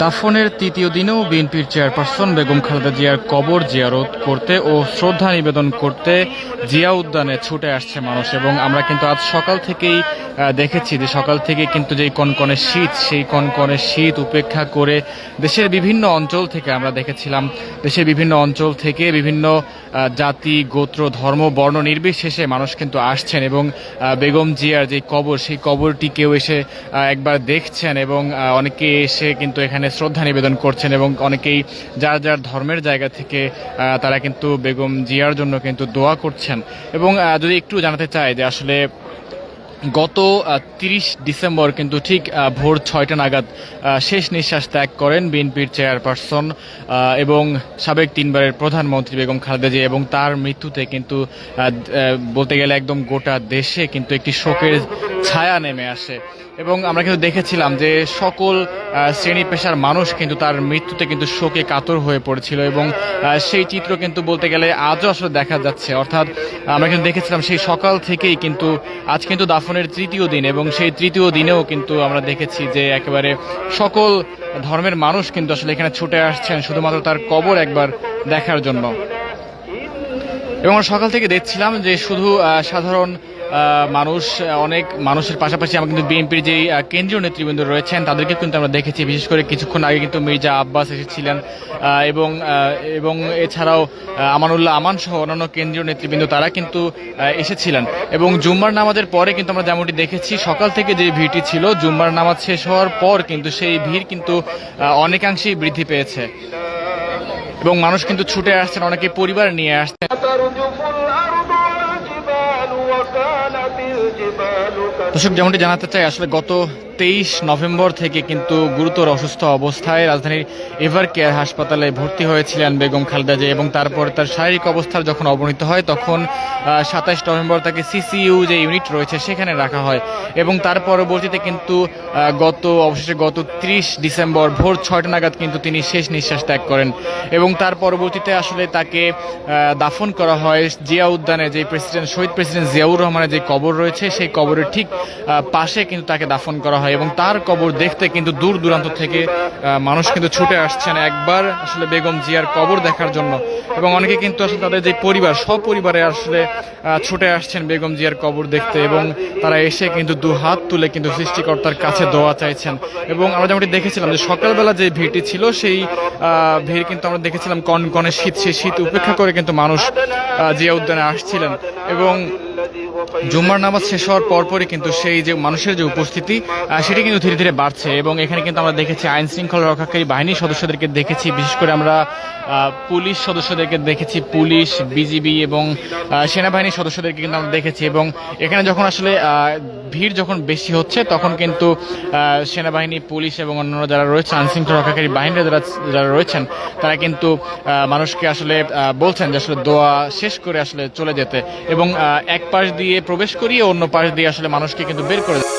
দাফনের তৃতীয় দিনেও বিএনপির চেয়ারপারসন বেগম খালেদা জিয়ার কবর জিয়ারত করতে ও শ্রদ্ধা নিবেদন করতে জিয়া উদ্যানে ছুটে আসছে মানুষ। এবং আমরা কিন্তু আজ সকাল থেকেই দেখেছি যে সকাল থেকে কিন্তু যেই কনকনে শীত, সেই কনকনে শীত উপেক্ষা করে দেশের বিভিন্ন অঞ্চল থেকে আমরা দেখেছিলাম, দেশের বিভিন্ন অঞ্চল থেকে বিভিন্ন জাতি, গোত্র, ধর্ম, বর্ণ নির্বিশেষে মানুষ কিন্তু আসছেন এবং বেগম জিয়ার যে কবর, সেই কবরটিকেও এসে একবার দেখছেন এবং অনেকে এসে কিন্তু এখানে শ্রদ্ধা নিবেদন করছেন এবং অনেকেই যার যার ধর্মের জায়গা থেকে তারা কিন্তু বেগম জিয়ার জন্য কিন্তু দোয়া করছেন। এবং যদি একটু জানাতে চাই যে আসলে গত 30 ডিসেম্বর কিন্তু ঠিক ভোর 6টা নাগাদ শেষ নিঃশ্বাস ত্যাগ করেন বিএনপির চেয়ারপারসন এবং সাবেক 3বারের প্রধানমন্ত্রী বেগম খালেদা জিয়া। এবং তার মৃত্যুতে কিন্তু বলতে গেলে একদম গোটা দেশে কিন্তু একটি শোকের ছায়া নেমে আসে। এবং আমরা কিন্তু দেখেছিলাম যে সকল শ্রেণী পেশার মানুষ কিন্তু তার মৃত্যুতে কিন্তু শোকে কাতর হয়ে পড়েছিল এবং সেই চিত্র কিন্তু বলতে গেলে আজও আসলে দেখা যাচ্ছে। অর্থাৎ আমরা কিন্তু দেখেছিলাম সেই সকাল থেকেই কিন্তু আজ কিন্তু দাফনের তৃতীয় দিন এবং সেই তৃতীয় দিনেও কিন্তু আমরা দেখেছি যে একেবারে সকল ধর্মের মানুষ কিন্তু আসলে এখানে ছুটে আসছেন শুধুমাত্র তার কবর একবার দেখার জন্য। এবং আমরা সকাল থেকে দেখছিলাম যে শুধু সাধারণ মানুষ, অনেক মানুষের পাশাপাশি আমরা কিন্তু বিএনপির যে কেন্দ্রীয় নেতৃবৃন্দ রয়েছেন তাদেরকে কিন্তু আমরা দেখেছি। বিশেষ করে কিছুক্ষণ আগে কিন্তু মির্জা আব্বাস এসেছিলেন এবং এছাড়াও আমানুল্লাহ আমান সহ অন্যান্য কেন্দ্রীয় নেতৃবৃন্দ তারা কিন্তু এসেছিলেন। এবং জুম্মার নামাজের পরে কিন্তু আমরা যেমনটি দেখেছি সকাল থেকে যে ভিড়টি ছিল, জুম্মার নামাজ শেষ হওয়ার পর কিন্তু সেই ভিড় কিন্তু অনেকাংশেই বৃদ্ধি পেয়েছে এবং মানুষ কিন্তু ছুটে আসছেন, অনেকে পরিবার নিয়ে আসছেন। দর্শক, যেমনটি জানাতে চাই আসলে গত 23 নভেম্বর থেকে কিন্তু গুরুতর অসুস্থ অবস্থায় রাজধানীর এভার কেয়ার হাসপাতালে ভর্তি হয়েছিলেন বেগম খালেদা জিয়া এবং তারপর তার শারীরিক অবস্থার যখন অবনতি হয় তখন 27 নভেম্বর তাকে সিসিইউ যে ইউনিট রয়েছে সেখানে রাখা হয় এবং তার পরবর্তীতে কিন্তু অবশেষে গত 30 ডিসেম্বর ভোর 6টা নাগাদ কিন্তু তিনি শেষ নিঃশ্বাস ত্যাগ করেন এবং তার পরবর্তীতে আসলে তাকে দাফন করা হয় জিয়া উদ্যানে। যে শহীদ প্রেসিডেন্ট জিয়াউর রহমানের যে কবর রয়েছে সেই কবরের ঠিক পাশে কিন্তু তাকে দাফন করা হয় এবং তার কবর দেখতে কিন্তু দূর দূরান্ত থেকে মানুষ কিন্তু ছুটে আসছেন একবার আসলে বেগম জিয়ার কবর দেখার জন্য। এবং অনেকে কিন্তু আসলে তাদের যে পরিবার, সপরিবারে আসলে ছুটে আসছেন বেগম জিয়ার কবর দেখতে এবং তারা এসে কিন্তু দু হাত তুলে কিন্তু সৃষ্টিকর্তার কাছে দোয়া চাইছেন। এবং আমরা যেমনটি দেখেছিলাম যে সকালবেলা যে ভিড়টি ছিল সেই ভিড় কিন্তু আমরা দেখেছিলাম কনকনে শীত, সেই শীত উপেক্ষা করে কিন্তু মানুষ জিয়া উদ্যানে আসছিলেন এবং জুম্মার নামাজ শেষ হওয়ার পরপরই কিন্তু সেই যে মানুষের যে উপস্থিতি সেটি কিন্তু ধীরে ধীরে বাড়ছে। এবং এখানে কিন্তু আমরা দেখেছি আইন শৃঙ্খলা রক্ষাকারী বাহিনীর সদস্যদেরকে দেখেছি, বিশেষ করে আমরা পুলিশ সদস্যদেরকে দেখেছি, পুলিশ, বিজিবি এবং সেনাবাহিনীর সদস্যদেরকে কিন্তু আমরা দেখেছি। এবং এখানে যখন আসলে ভিড় যখন বেশি হচ্ছে তখন কিন্তু সেনাবাহিনী, পুলিশ এবং অন্যান্য যারা রয়েছে আইন শৃঙ্খলা রক্ষাকারী বাহিনীরা যারা রয়েছেন তারা কিন্তু মানুষকে আসলে বলছেন যে আসলে দোয়া শেষ করে আসলে চলে যেতে এবং এক পাশ দিয়ে প্রবেশ করিয়ে অন্য পাশ দিয়ে আসলে মানুষকে কিন্তু বের করে দেয়।